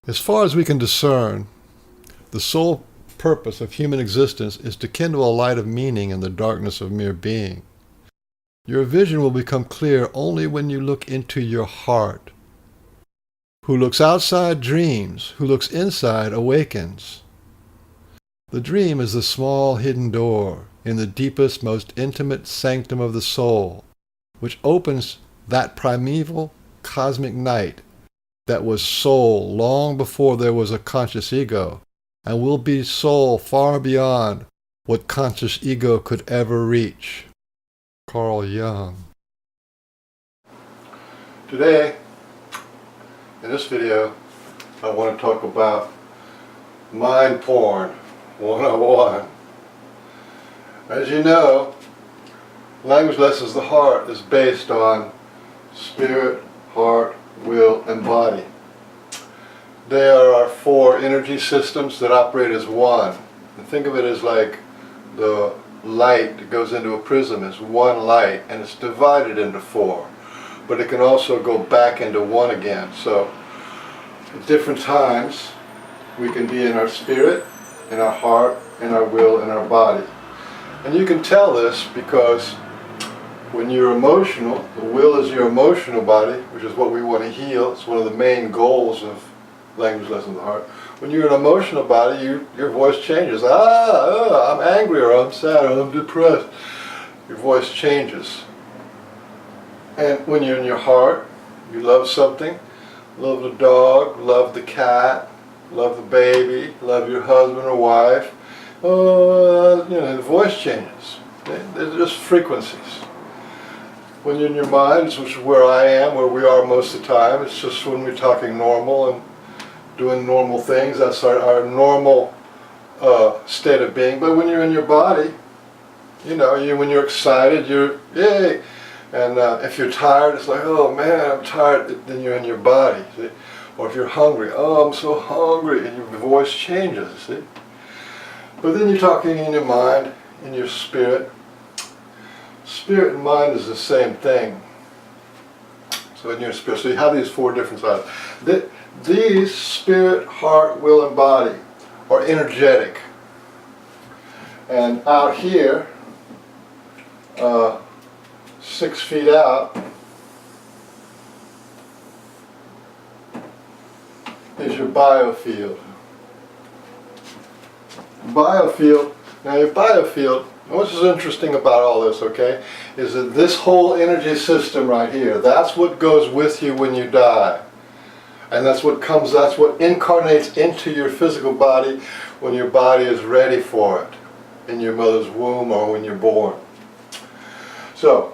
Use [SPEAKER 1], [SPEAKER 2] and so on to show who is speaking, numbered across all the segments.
[SPEAKER 1] As far as we can discern, the sole purpose of human existence is to kindle a light of meaning in the darkness of mere being. Your vision will become clear only when you look into your heart. Who looks outside dreams, who looks inside awakens. The dream is the small hidden door in the deepest, most intimate sanctum of the soul, which opens that primeval cosmic night that was soul long before there was a conscious ego, and will be soul far beyond what conscious ego could ever reach. Carl Jung. Today, in this video, I want to talk about mind porn 101. As you know, Language Lessons of the Heart is based on spirit, heart, will, and body. They are our four energy systems that operate as one. And think of it as like the light that goes into a prism is one light, and it's divided into four. But it can also go back into one again. So at different times, we can be in our spirit, in our heart, in our will, in our body. And you can tell this because when you're emotional, the will is your emotional body, which is what we want to heal. It's one of the main goals of Language Lessons of the Heart. When you're an emotional body, your voice changes. I'm angry, or I'm sad, or I'm depressed. Your voice changes. And when you're in your heart, you love something, love the dog, love the cat, love the baby, love your husband or wife, the voice changes. They're just frequencies. When you're in your mind, which is where I am, where we are most of the time, it's just when we're talking normal and doing normal things. That's our normal state of being. But when you're in your body, when you're excited, you're yay. And if you're tired, it's like, oh man, I'm tired. Then you're in your body. See? Or if you're hungry, oh, I'm so hungry, and your voice changes. See? But then you're talking in your mind, in your spirit. Spirit and mind is the same thing. So in your spirit, so you have these four different sides. These spirit, heart, will, and body are energetic. And out here, 6 feet out, is your biofield. Biofield, now your biofield, and what's interesting about all this, okay, is that this whole energy system right here, that's what goes with you when you die. And that's what incarnates into your physical body when your body is ready for it, in your mother's womb or when you're born. So,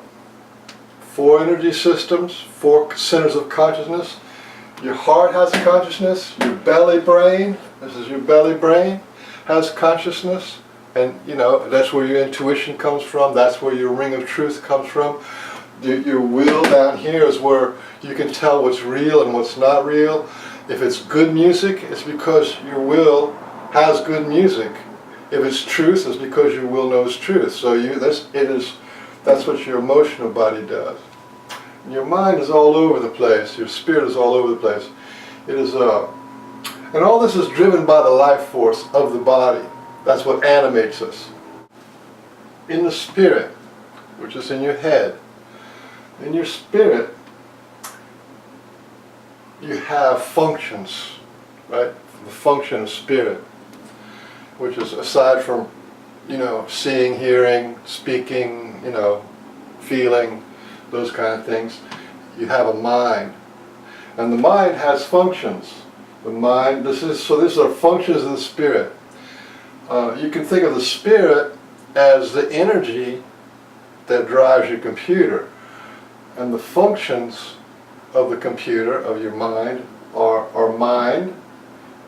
[SPEAKER 1] 4 energy systems, 4 centers of consciousness. Your heart has consciousness, your belly brain, this is your belly brain, has consciousness, and that's where your intuition comes from, that's where your ring of truth comes from. Your will down here is where you can tell what's real and what's not real. If it's good music, it's because your will has good music. If it's truth, it's because your will knows truth. So that's what your emotional body does. And your mind is all over the place. Your spirit is all over the place. It is, and all this is driven by the life force of the body. That's what animates us. In the spirit, which is in your head, in your spirit, you have functions, right? The function of spirit, which is aside from, seeing, hearing, speaking, feeling, those kind of things, you have a mind. And the mind has functions. The mind, these are functions of the spirit. You can think of the spirit as the energy that drives your computer. And the functions of the computer, of your mind, are mind,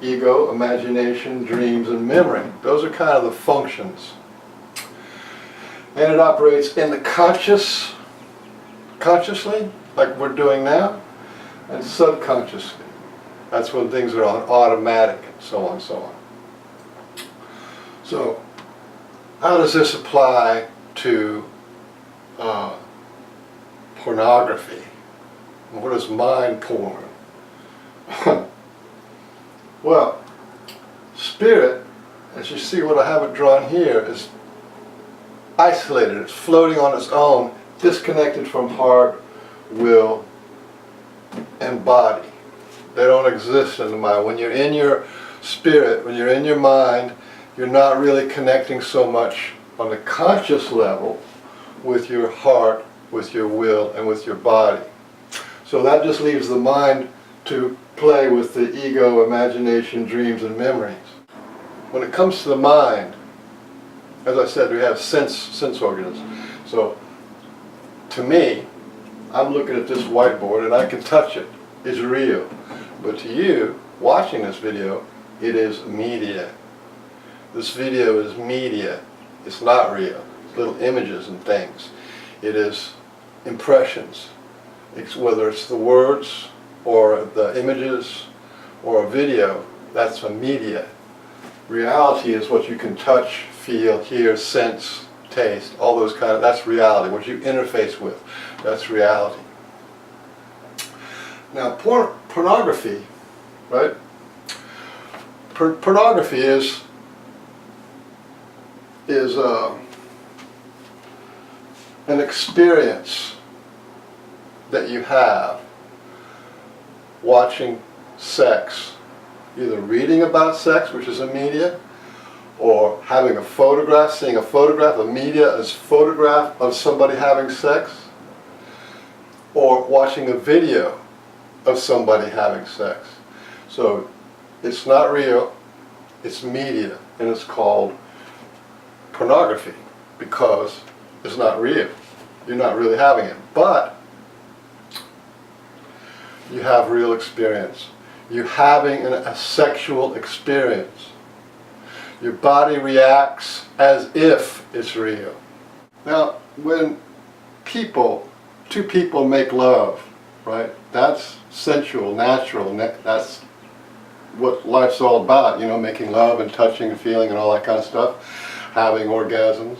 [SPEAKER 1] ego, imagination, dreams, and memory. Those are kind of the functions. And it operates in the consciously, like we're doing now, and subconsciously. That's when things are on automatic, and so on and so on. So, how does this apply to pornography? What is mind porn? Well, spirit, as you see what I have it drawn here, is isolated. It's floating on its own, disconnected from heart, will, and body. They don't exist in the mind. When you're in your spirit, when you're in your mind, you're not really connecting so much on the conscious level with your heart, with your will, and with your body. So that just leaves the mind to play with the ego, imagination, dreams, and memories. When it comes to the mind, as I said, we have sense organs. So to me, I'm looking at this whiteboard and I can touch it. It's real. But to you, watching this video, it is media. This video is media. It's not real. It's little images and things. It is impressions. Whether it's the words or the images or a video, that's a media. Reality is what you can touch, feel, hear, sense, taste, all those kind of, that's reality. What you interface with, that's reality. Now pornography, right? Pornography is an experience that you have watching sex, either reading about sex, which is a media, or having a photograph, seeing a photograph. A media is photograph of somebody having sex, or watching a video of somebody having sex. So it's not real, it's media, and it's called pornography because it's not real. You're not really having it, but you have real experience. You're having a sexual experience. Your body reacts as if it's real. Now, when two people make love, right? That's sensual, natural, that's what life's all about, you know, making love and touching and feeling and all that kind of stuff, having orgasms.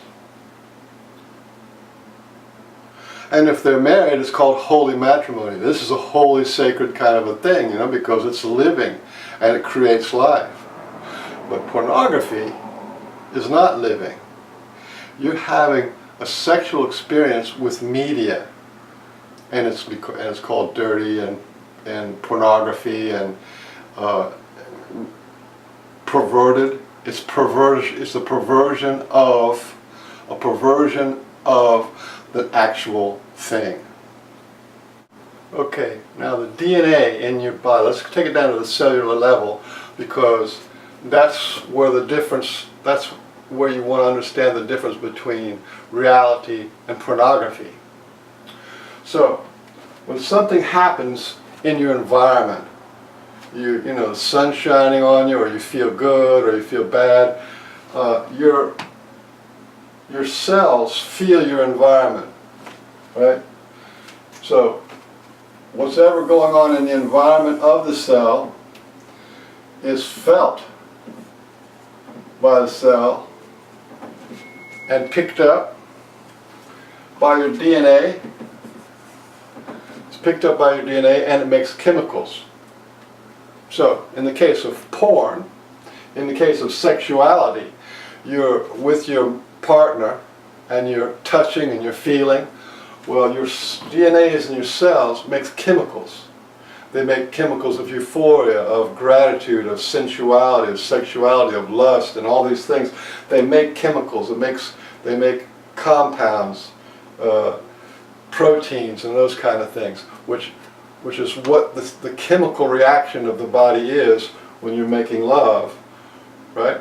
[SPEAKER 1] And if they're married, it's called holy matrimony. This is a holy, sacred kind of a thing, you know, because it's living and it creates life. But pornography is not living. You're having a sexual experience with media, and it's called dirty and pornography and perverted. It's the perversion of the actual thing. Okay, now the DNA in your body, let's take it down to the cellular level, because that's where you want to understand the difference between reality and pornography. So, when something happens in your environment, you know, the sun's shining on you, or you feel good, or you feel bad, your cells feel your environment, right? So, what's ever going on in the environment of the cell is felt by the cell and picked up by your DNA. It's picked up by your DNA and it makes chemicals. So, in the case of porn, in the case of sexuality, you're with your partner and you're touching and you're feeling. Well, your DNA in your cells makes chemicals. They make chemicals of euphoria, of gratitude, of sensuality, of sexuality, of lust, and all these things. They make chemicals. They make compounds, proteins, and those kind of things, which is what the chemical reaction of the body is when you're making love, right?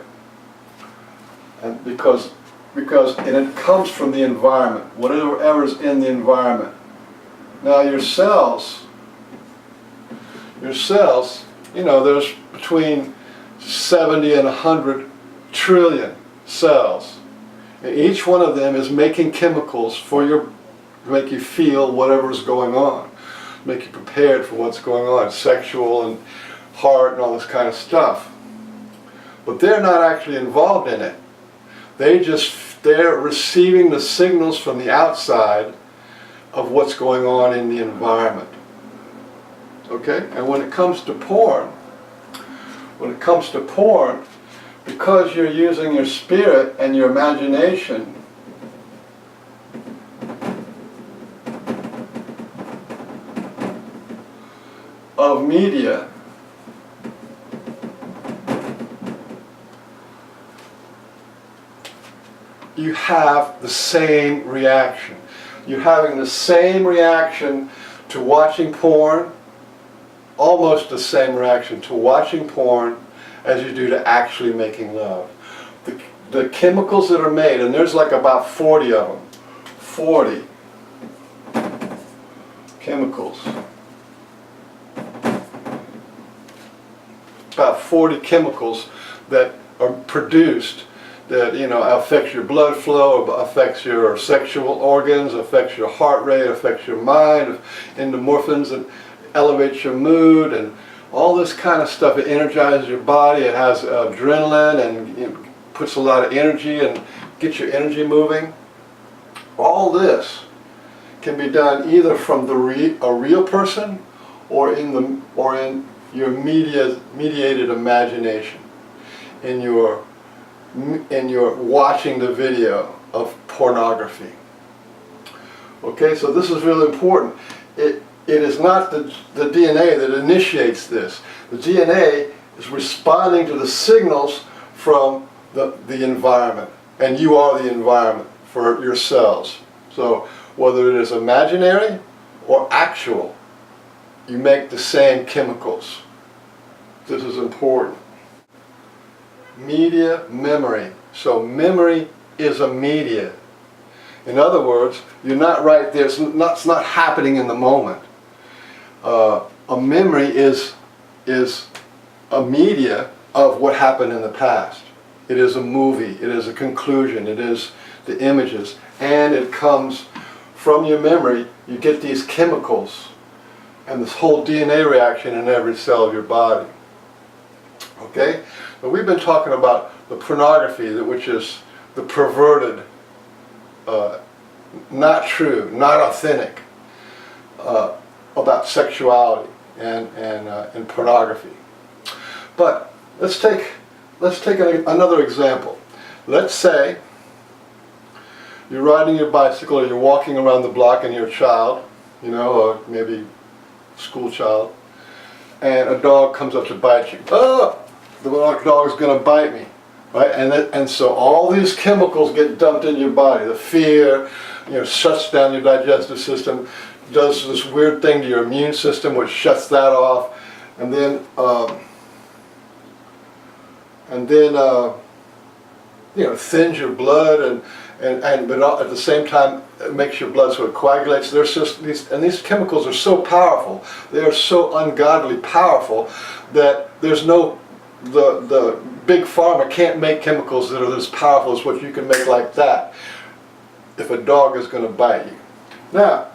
[SPEAKER 1] And because it comes from the environment, whatever's in the environment. Now your cells, you know, there's between 70 and 100 trillion cells. And each one of them is making chemicals to make you feel whatever's going on, make you prepared for what's going on, sexual and heart and all this kind of stuff. But they're not actually involved in it. They're receiving the signals from the outside of what's going on in the environment. Okay? And when it comes to porn, when it comes to porn, because you're using your spirit and your imagination, of media, you have the same reaction. You're having the same reaction to watching porn, almost the same reaction to watching porn as you do to actually making love. The chemicals that are made, and there's like about 40 of them, 40 chemicals. About 40 chemicals that are produced that, you know, affects your blood flow, affects your sexual organs, affects your heart rate, affects your mind, endorphins, and elevates your mood, and all this kind of stuff. It energizes your body. It has adrenaline, and it puts a lot of energy and gets your energy moving. All this can be done either from a real person or in your mediated imagination, in your watching the video of pornography. Okay, so this is really important. It is not the DNA that initiates this. The DNA is responding to the signals from the environment, and you are the environment for your cells. So whether it is imaginary or actual, you make the same chemicals. This is important. Media memory. So memory is a media. In other words, you're not right there. It's not happening in the moment. A memory is a media of what happened in the past. It is a movie. It is a conclusion. It is the images. And it comes from your memory. You get these chemicals and this whole DNA reaction in every cell of your body. Okay? But we've been talking about the pornography, which is the perverted, not true, not authentic, about sexuality and pornography. But let's take another example. Let's say you're riding your bicycle or you're walking around the block and you're a child, you know, or maybe a school child, and a dog comes up to bite you. Oh! The dog's going to bite me, right? And so all these chemicals get dumped in your body. The fear, you know, shuts down your digestive system, does this weird thing to your immune system, which shuts that off, and then you know, thins your blood, but at the same time it makes your blood so it coagulates. There's just these chemicals are so powerful. They are so ungodly powerful that there's no the big pharma can't make chemicals that are as powerful as what you can make like that if a dog is going to bite you. Now,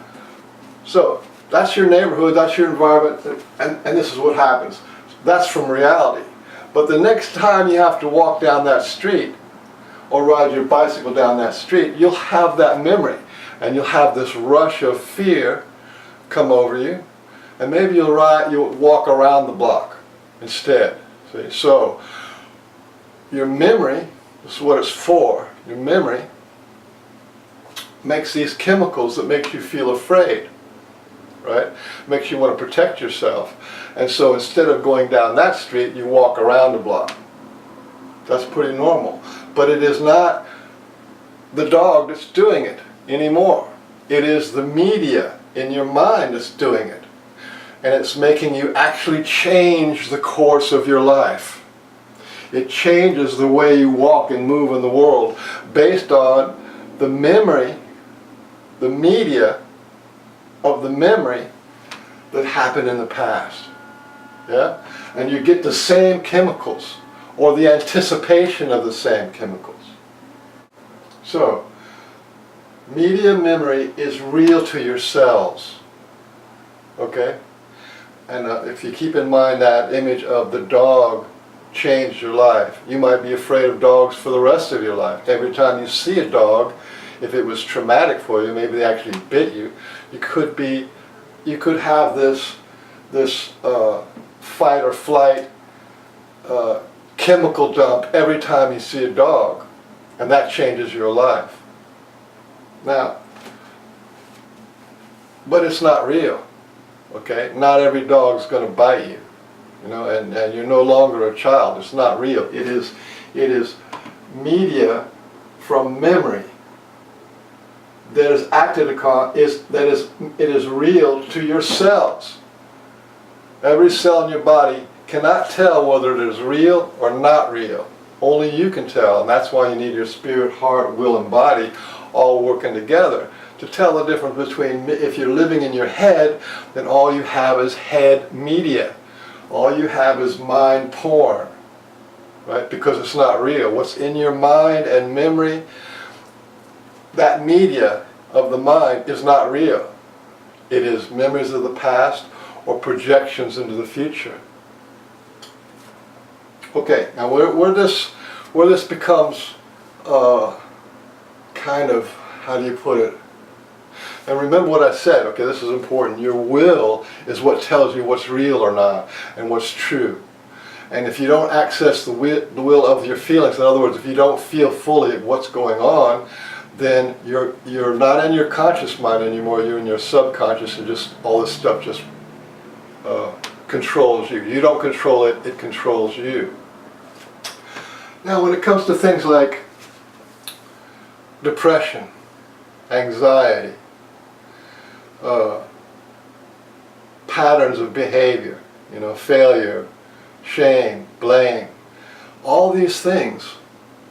[SPEAKER 1] so that's your neighborhood, that's your environment, and this is what happens. That's from reality. But the next time you have to walk down that street or ride your bicycle down that street, you'll have that memory, and you'll have this rush of fear come over you, and maybe you'll walk around the block instead. See? So your memory, this is what it's for, your memory makes these chemicals that make you feel afraid, right? Makes you want to protect yourself. And so instead of going down that street, you walk around the block. That's pretty normal. But it is not the dog that's doing it anymore. It is the media in your mind that's doing it. And it's making you actually change the course of your life. It changes the way you walk and move in the world based on the memory, the media of the memory that happened in the past. Yeah? And you get the same chemicals, or the anticipation of the same chemicals. So, media memory is real to your cells. Okay? And if you keep in mind that image of the dog changed your life, you might be afraid of dogs for the rest of your life. Every time you see a dog, if it was traumatic for you, maybe they actually bit you, you could have this fight or flight chemical dump every time you see a dog, and that changes your life. Now, but it's not real, okay? Not every dog's going to bite you, you know, and you're no longer a child. It's not real. It is media from memory that is acted upon, it is real to your cells. Every cell in your body cannot tell whether it is real or not real. Only you can tell, and that's why you need your spirit, heart, will, and body all working together to tell the difference between, if you're living in your head, then all you have is head media. All you have is mind porn, right? Because it's not real. What's in your mind and memory, that media of the mind is not real. It is memories of the past or projections into the future. Okay, now where this becomes kind of, how do you put it? And remember what I said, okay, this is important. Your will is what tells you what's real or not and what's true. And if you don't access the will of your feelings, in other words, if you don't feel fully what's going on, then you're not in your conscious mind anymore, you're in your subconscious, and just all this stuff just controls you. You don't control it, it controls you. Now when it comes to things like depression, anxiety, patterns of behavior, you know, failure, shame, blame, all these things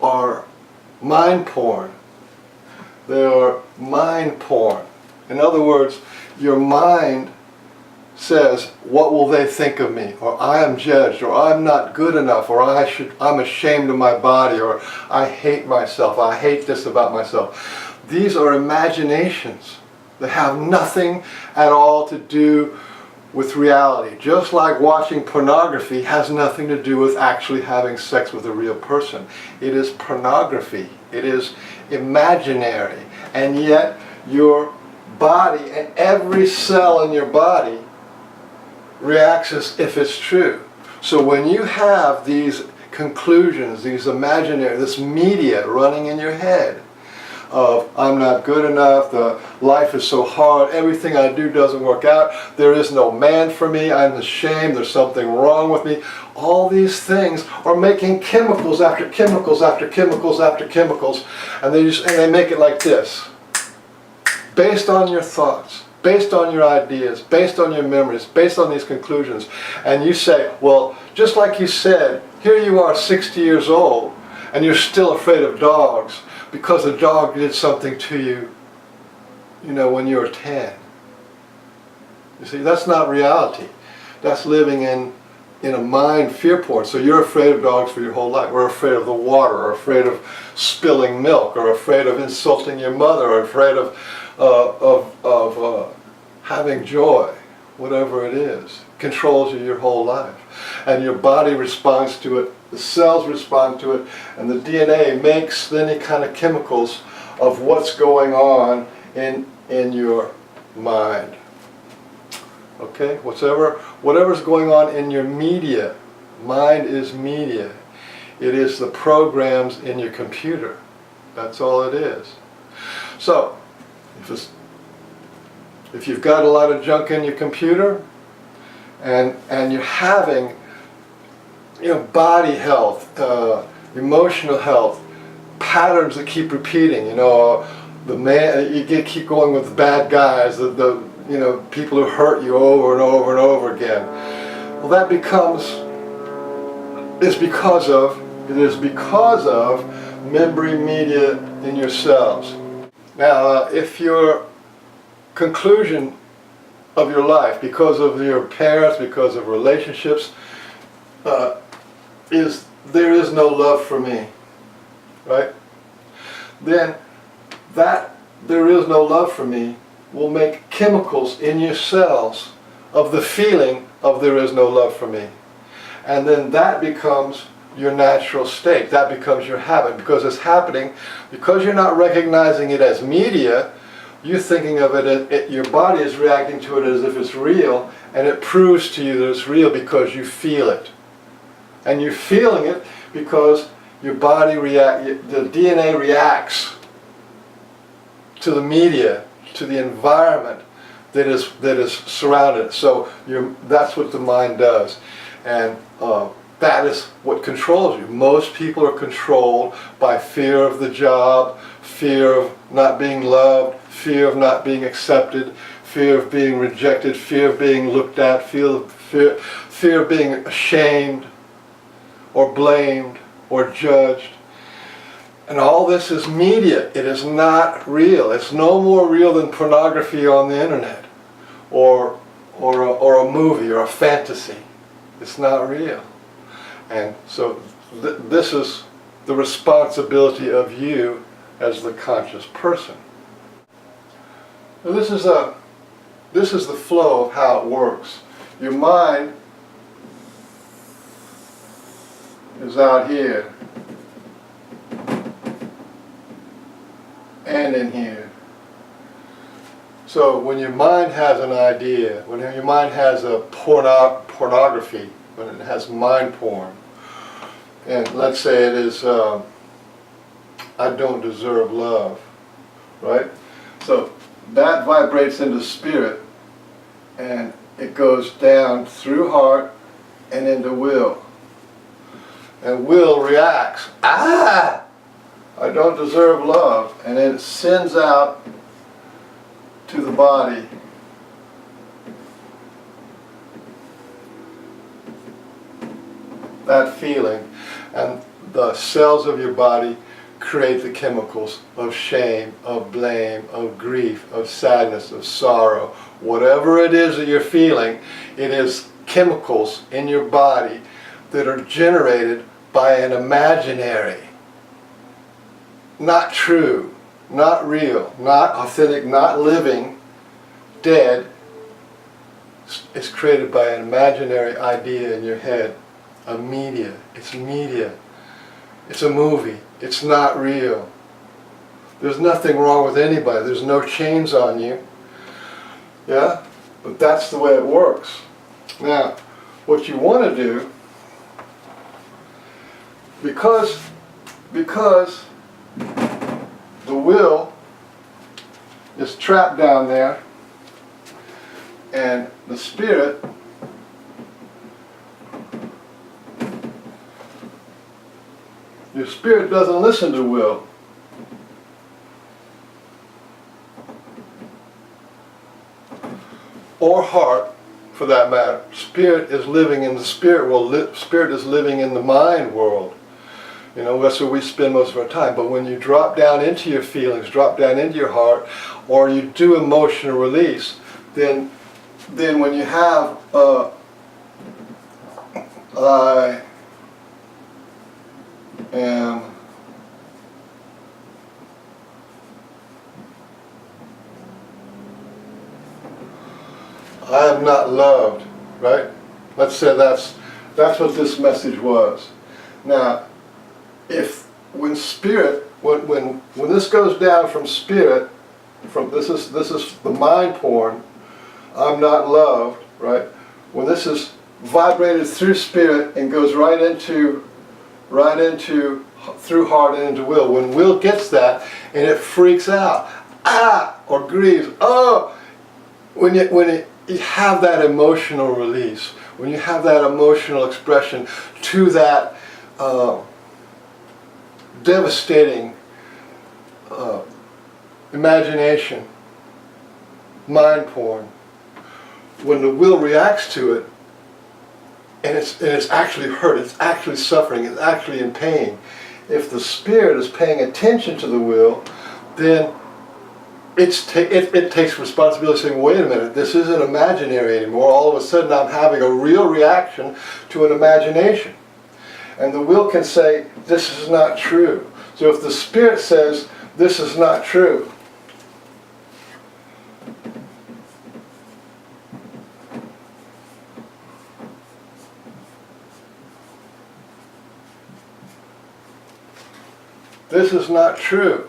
[SPEAKER 1] are mind porn. They are mind porn. In other words, your mind says, what will they think of me? Or I am judged, or I'm not good enough, or I'm ashamed of my body, or I hate myself, I hate this about myself. These are imaginations that have nothing at all to do with reality. Just like watching pornography has nothing to do with actually having sex with a real person. It is pornography. It is imaginary. And yet your body and every cell in your body reacts as if it's true. So when you have these conclusions, these imaginary, this media running in your head of I'm not good enough, the life is so hard, everything I do doesn't work out, there is no man for me, I'm ashamed, there's something wrong with me, all these things are making chemicals after chemicals after chemicals after chemicals, and they make it like this, based on your thoughts, based on your ideas, based on your memories, based on these conclusions. And you say, well, just like you said, here you are 60 years old and you're still afraid of dogs because a dog did something to you, you know, when you were 10. You see, that's not reality. That's living in a mind fear porn. So you're afraid of dogs for your whole life, or afraid of the water, or afraid of spilling milk, or afraid of insulting your mother, or afraid of having joy, whatever it is, controls you your whole life. And your body responds to it, the cells respond to it, and the DNA makes any kind of chemicals of what's going on in your mind. Okay, whatever's going on in your media, mind is media. It is the programs in your computer. That's all it is. So, if you've got a lot of junk in your computer, and you're having, you know, body health, emotional health, patterns that keep repeating, you know, you keep going with the bad guys, the you know, people who hurt you over and over and over again. Well, that it is because of memory media in your cells. Now, if your conclusion of your life, because of your parents, because of relationships, is there is no love for me, right? Then that there is no love for me will make chemicals in your cells of the feeling of there is no love for me. And then that becomes your natural state. That becomes your habit, because it's happening, because you're not recognizing it as media, you're thinking of it, your body is reacting to it as if it's real, and it proves to you that it's real because you feel it. And you're feeling it because your body the DNA reacts to the media, to the environment that is surrounded. So that's what the mind does, and that is what controls you. Most people are controlled by fear of the job, fear of not being loved, fear of not being accepted, fear of being rejected, fear of being looked at, fear of being ashamed or blamed or judged. And all this is media. It is not real. It's no more real than pornography on the internet or a movie or a fantasy. It's not real. And so this is the responsibility of you as the conscious person. Now this is the flow of how it works. Your mind is out here and in here. So when your mind has an idea, when your mind has a pornography, when it has mind porn, and let's say it is I don't deserve love, right? So that vibrates into spirit, and it goes down through heart and into will. And will reacts, I don't deserve love, and then it sends out to the body that feeling, and the cells of your body create the chemicals of shame, of blame, of grief, of sadness, of sorrow. Whatever it is that you're feeling, it is chemicals in your body that are generated by an imaginary, not true, not real, not authentic, not living, dead. It's created by an imaginary idea in your head. A media. It's media. It's a movie. It's not real. There's nothing wrong with anybody. There's no chains on you. Yeah? But that's the way it works. Now, what you want to do, because the will is trapped down there, and the spirit your spirit doesn't listen to will. Or heart, for that matter. Spirit is living in the spirit world. Spirit is living in the mind world. You know, that's where we spend most of our time. But when you drop down into your feelings, drop down into your heart, or you do emotional release, then when you have I am not loved, right? Let's say that's what this message was. Now, when this goes down from spirit, this is the mind porn, I'm not loved, right? When this is vibrated through spirit and goes right into through heart and into will, when will gets that and it freaks out, or grieves, when you have that emotional release, when you have that emotional expression to that devastating imagination, mind porn, when the will reacts to it, and it's actually hurt, it's actually suffering, it's actually in pain. If the spirit is paying attention to the will, then it takes responsibility, saying, wait a minute, this isn't imaginary anymore. All of a sudden I'm having a real reaction to an imagination. And the will can say, this is not true. So if the spirit says, this is not true, this is not true,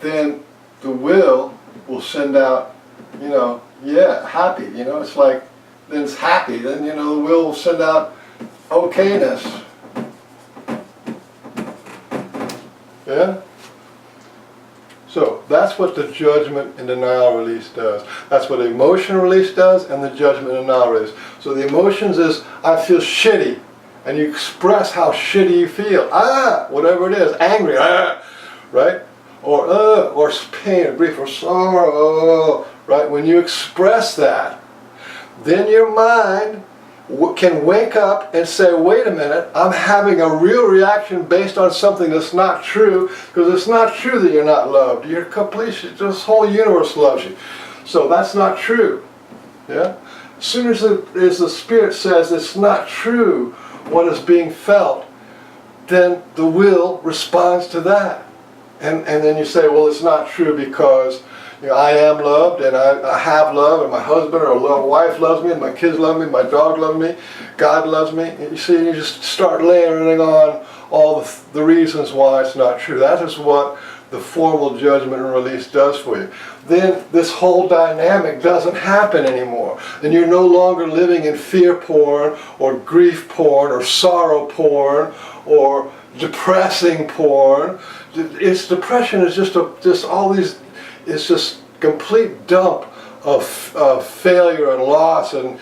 [SPEAKER 1] then the will send out, yeah, happy, it's like, then it's happy, then, the will send out okayness. Yeah? So that's what the judgment and denial release does. That's what the emotion release does and the judgment and denial release. So the emotions is, I feel shitty. And you express how shitty you feel. Whatever it is, angry, right? Or pain, or grief, or sorrow, right? When you express that, then your mind can wake up and say, wait a minute, I'm having a real reaction based on something that's not true, because it's not true that you're not loved. You're complete, this whole universe loves you. So that's not true. Yeah? As soon as the Spirit says it's not true what is being felt, then the will responds to that. And then you say, well, it's not true because I am loved, and I have love, and my husband or wife loves me, and my kids love me, my dog loves me, God loves me. And you see, you just start layering on all the reasons why it's not true. That is what the formal judgment and release does for you. Then this whole dynamic doesn't happen anymore. Then you're no longer living in fear porn, or grief porn, or sorrow porn, or depressing porn. Depression is just all these. It's just complete dump of failure and loss and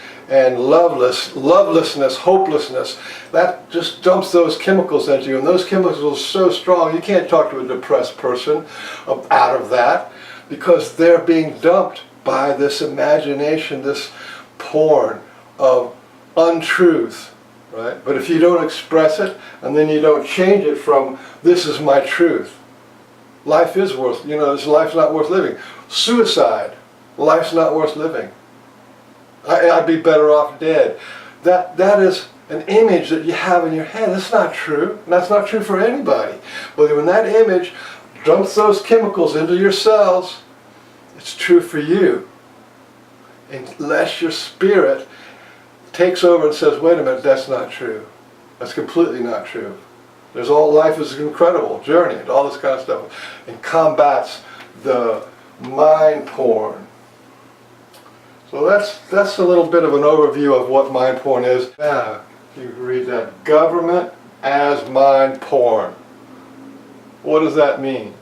[SPEAKER 1] lovelessness, hopelessness. That just dumps those chemicals into you, and those chemicals are so strong you can't talk to a depressed person out of that, because they're being dumped by this imagination, this porn of untruth, right? But if you don't express it, and then you don't change it from, this is my truth, life is worth, this life's not worth living. Suicide, life's not worth living. I'd be better off dead. That is an image that you have in your head. That's not true. And that's not true for anybody. But when that image dumps those chemicals into your cells, it's true for you. Unless your spirit takes over and says, wait a minute, that's not true. That's completely not true. Life is an incredible journey and all this kind of stuff, and combats the mind porn. So that's a little bit of an overview of what mind porn is. Now, you can read that. Government as mind porn. What does that mean?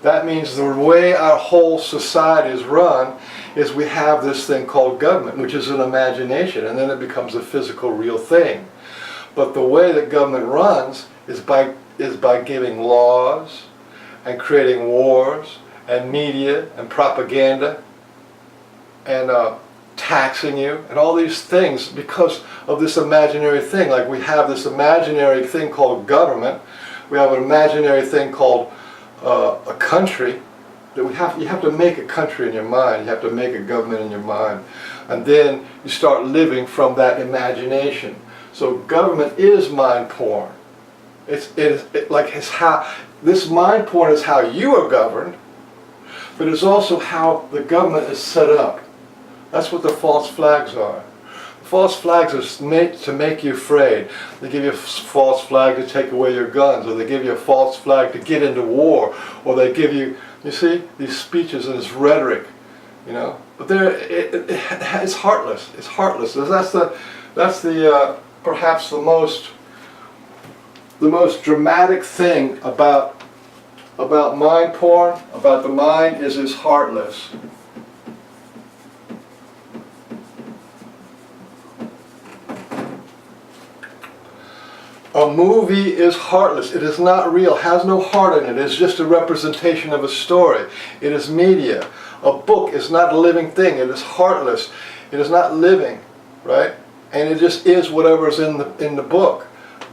[SPEAKER 1] That means the way our whole society is run is we have this thing called government, which is an imagination, and then it becomes a physical, real thing. But the way that government runs is by giving laws and creating wars and media and propaganda and taxing you and all these things because of this imaginary thing. Like we have this imaginary thing called government. We have an imaginary thing called a country. That you have to make a country in your mind. You have to make a government in your mind. And then you start living from that imagination. So government is mind porn. This mind porn is how you are governed, but it's also how the government is set up. That's what the false flags are. The false flags are made to make you afraid. They give you a false flag to take away your guns, or they give you a false flag to get into war, or they give you, you see, these speeches and this rhetoric, But it's heartless. It's heartless. That's the perhaps the most dramatic thing about mind porn, about the mind, is it's heartless. A movie is heartless. It is not real, has no heart in it. It's just a representation of a story. It is media. A book is not a living thing. It is heartless. It is not living, right? And it just is whatever is in the book.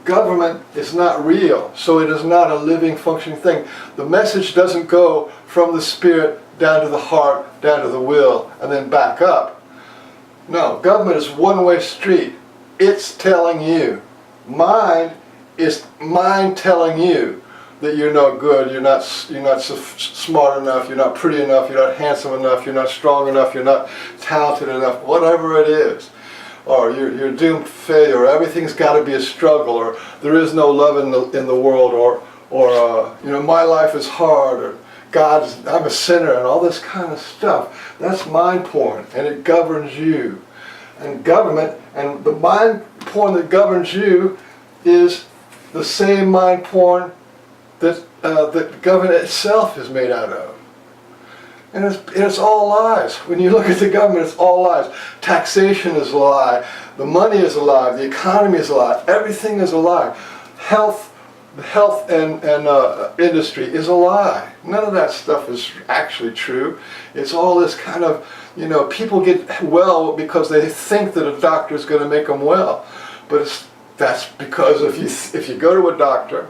[SPEAKER 1] Government is not real, so it is not a living, functioning thing. The message doesn't go from the spirit down to the heart, down to the will, and then back up. No, government is one-way street. It's telling you. Mind is mind telling you that you're no good, you're not so smart enough, you're not pretty enough, you're not handsome enough, you're not strong enough, you're not talented enough, whatever it is. Or you're doomed to failure, or everything's got to be a struggle, or there is no love in the world, or my life is hard, or I'm a sinner, and all this kind of stuff. That's mind porn, and it governs you. And government And the mind porn that governs you is the same mind porn that the government itself is made out of. And it's all lies. When you look at the government, it's all lies. Taxation is a lie. The money is a lie. The economy is a lie. Everything is a lie. The health and industry is a lie. None of that stuff is actually true. It's all this kind of, people get well because they think that a doctor is going to make them well. But that's because if you go to a doctor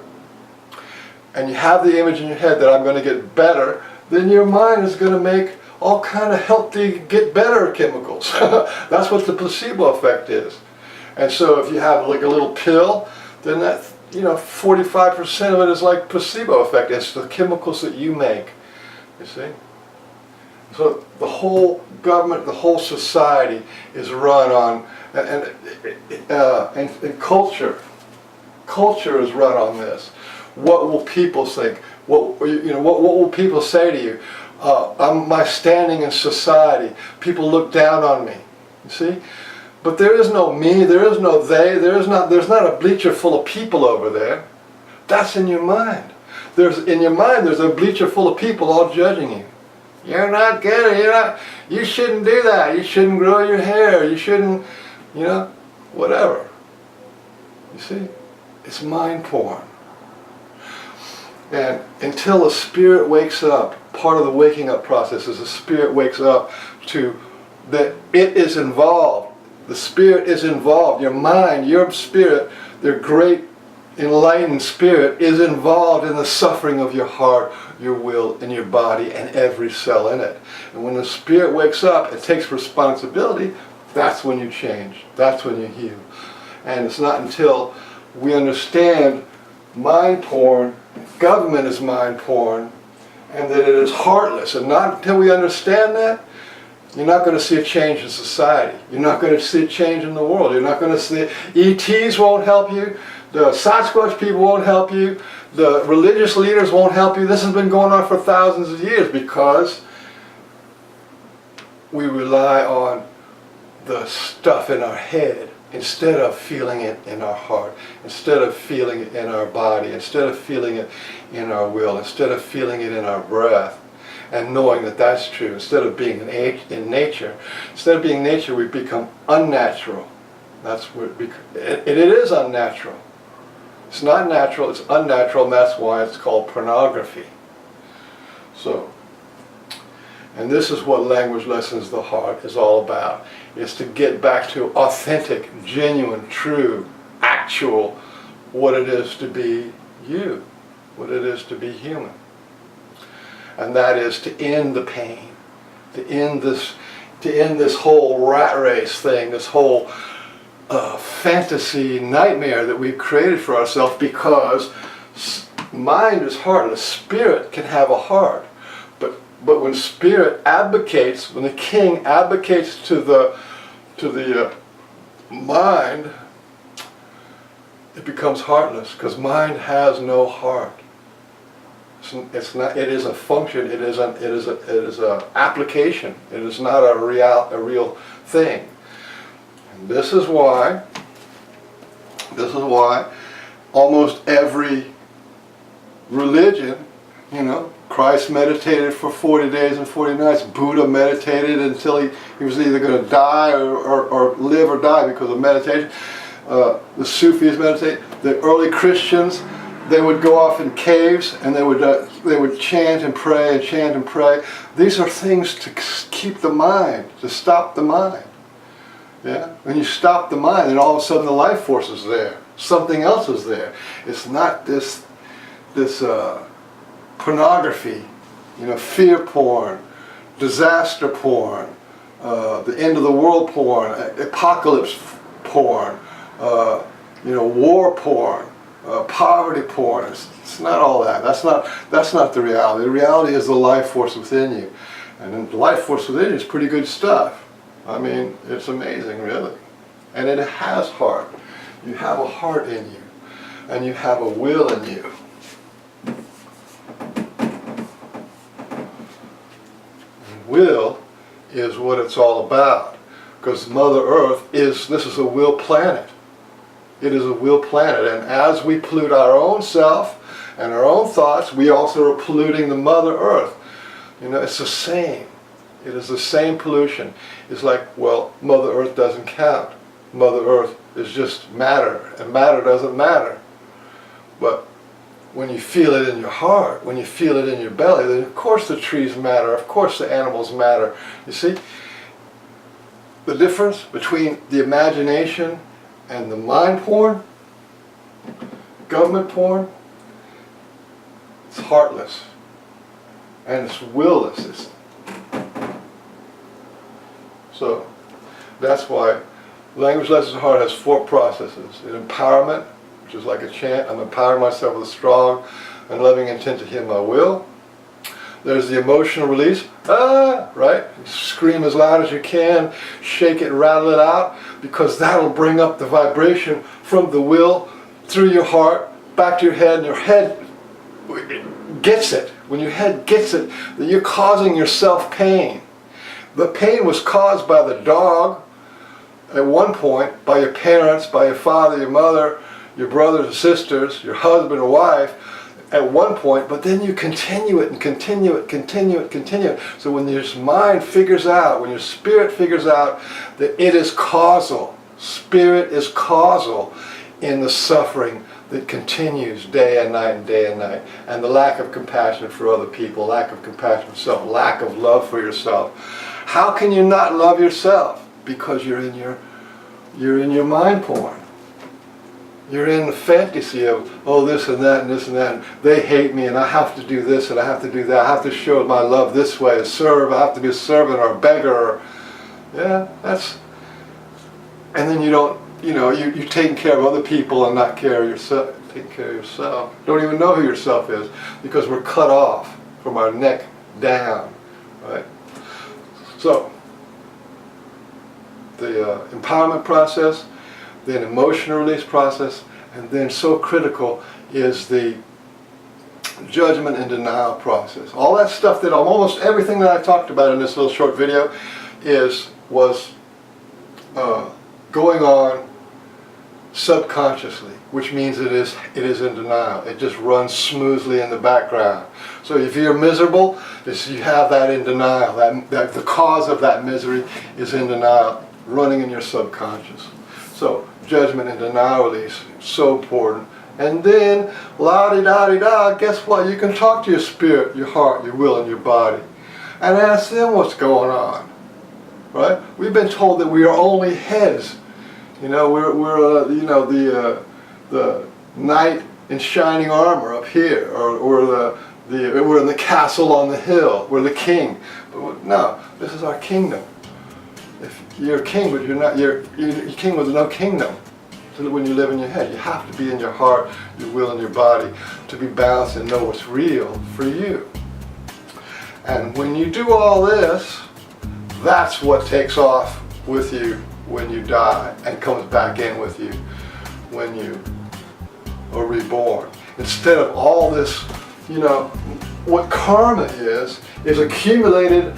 [SPEAKER 1] and you have the image in your head that I'm going to get better, then your mind is going to make all kind of healthy, get better chemicals. That's what the placebo effect is. And so if you have like a little pill, then that, 45% of it is like placebo effect. It's the chemicals that you make, you see. So the whole government, the whole society is run on, and culture. Culture is run on this. What will people think? What will people say to you? My standing in society. People look down on me. You see? But there is no me, there is no they, there's not a bleacher full of people over there. That's in your mind. In your mind there's a bleacher full of people all judging you. You're not good, you shouldn't do that, you shouldn't grow your hair, you shouldn't, whatever. You see? It's mind porn. And until the spirit wakes up, part of the waking up process is the spirit wakes up to that it is involved. The spirit is involved. Your mind, your spirit, their great enlightened spirit is involved in the suffering of your heart, your will, and your body, and every cell in it. And when the spirit wakes up and takes responsibility, that's when you change. That's when you heal. And it's not until we understand mind porn, government is mind porn, and that it is heartless. And not until we understand that, you're not going to see a change in society. You're not going to see a change in the world. You're not going to see, ETs won't help you. The Sasquatch people won't help you. The religious leaders won't help you. This has been going on for thousands of years because we rely on the stuff in our head instead of feeling it in our heart, instead of feeling it in our body, instead of feeling it in our will, instead of feeling it in our breath. And knowing that that's true, instead of being in nature, we become unnatural. That's what it is unnatural. It's not natural, it's unnatural, and that's why it's called pornography. So, and this is what Language Lessons the Heart is all about. Is to get back to authentic, genuine, true, actual, what it is to be you, what it is to be human. And that is to end the pain, to end this whole rat race thing, this whole fantasy nightmare that we've created for ourselves, because mind is heartless. Spirit can have a heart, but when spirit advocates, when the king advocates to the mind, it becomes heartless, because mind has no heart. It's not. It is a function. It is a application. It is not a real thing. And this is why almost every religion, Christ meditated for 40 days and 40 nights. Buddha meditated until he was either going to die or live or die because of meditation. The Sufis meditate. The early Christians, they would go off in caves and they would chant and pray and chant and pray. These are things to keep the mind, to stop the mind. Yeah? When you stop the mind, then all of a sudden the life force is there. Something else is there. It's not this pornography, fear porn, disaster porn, the end of the world porn, apocalypse porn, war porn. Poverty porn. It's not all that. That's not the reality. The reality is the life force within you, and the life force within you is pretty good stuff. I mean, it's amazing, really. And it has heart. You have a heart in you, and you have a will in you. And will is what it's all about. Because Mother Earth this is a will planet. It is a will planet, and as we pollute our own self and our own thoughts, we also are polluting the Mother Earth. You know, it's the same. It is the same pollution. It's like, well, Mother Earth doesn't count. Mother Earth is just matter, and matter doesn't matter. But when you feel it in your heart, when you feel it in your belly, then of course the trees matter, of course the animals matter. You see, the difference between the imagination and the mind porn, government porn, it's heartless and it's willless. So that's why Language Lessons of Heart has 4 processes. Empowerment, which is like a chant. I'm empowering myself with a strong and loving intent to heal my will. There's the emotional release. Right? Scream as loud as you can, shake it, rattle it out, because that'll bring up the vibration from the will through your heart, back to your head, and your head gets it. When your head gets it, that you're causing yourself pain. The pain was caused by the dog at one point, by your parents, by your father, your mother, your brothers and sisters, your husband or wife, at one point, but then you continue it and continue it, continue it, continue it. So when your mind figures out, when your spirit figures out that it is causal, spirit is causal in the suffering that continues day and night and day and night, and the lack of compassion for other people, lack of compassion for yourself, lack of love for yourself. How can you not love yourself? Because you're in your mind porn. You're in the fantasy of, oh, this and that and this and that. And they hate me and I have to do this and I have to do that. I have to show my love this way, serve. I have to be a servant or a beggar. Or, yeah, that's... And then you don't, you know, you're taking care of other people and not care of yourself. Taking care of yourself. Don't even know who yourself is because we're cut off from our neck down, right? So, the empowerment process, then emotional release process, and then so critical is the judgment and denial process. All that stuff that almost everything that I talked about in this little short video was going on subconsciously, which means it is in denial. It just runs smoothly in the background. So if you're miserable, you have that in denial. That the cause of that misery is in denial, running in your subconscious. So judgment and denial release, so important. And then, la-di-da-di-da, guess what? You can talk to your spirit, your heart, your will, and your body, and ask them what's going on. Right? We've been told that we are only heads. You know, we're the knight in shining armor up here, or we're in the castle on the hill. We're the king. But no, this is our kingdom. If you're a king, but you're king with no kingdom. So that when you live in your head, you have to be in your heart, your will, and your body to be balanced and know what's real for you. And when you do all this, that's what takes off with you when you die and comes back in with you when you are reborn. Instead of all this, you know, what karma is accumulated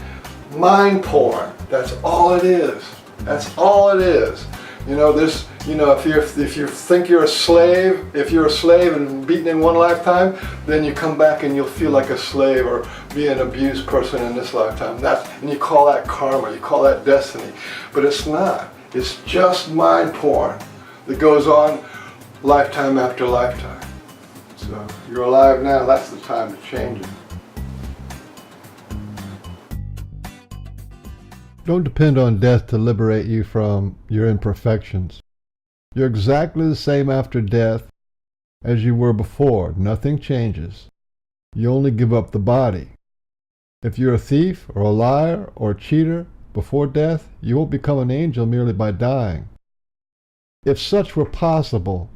[SPEAKER 1] mind porn. That's all it is. That's all it is. You know, this, you know, if you think you're a slave, if you're a slave and beaten in one lifetime, then you come back and you'll feel like a slave or be an abused person in this lifetime. And you call that karma, you call that destiny. But it's not. It's just mind porn that goes on lifetime after lifetime. So you're alive now, that's the time to change it.
[SPEAKER 2] Don't depend on death to liberate you from your imperfections. You're exactly the same after death as you were before. Nothing changes. You only give up the body. If you're a thief or a liar or a cheater before death, you won't become an angel merely by dying. If such were possible,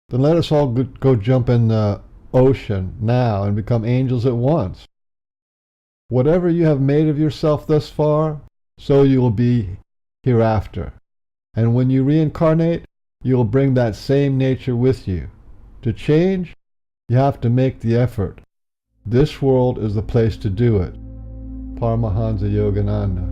[SPEAKER 2] then let us all go jump in the ocean now and become angels at once. Whatever you have made of yourself thus far, so you will be hereafter. And when you reincarnate, you will bring that same nature with you. To change, you have to make the effort. This world is the place to do it. Paramahansa Yogananda.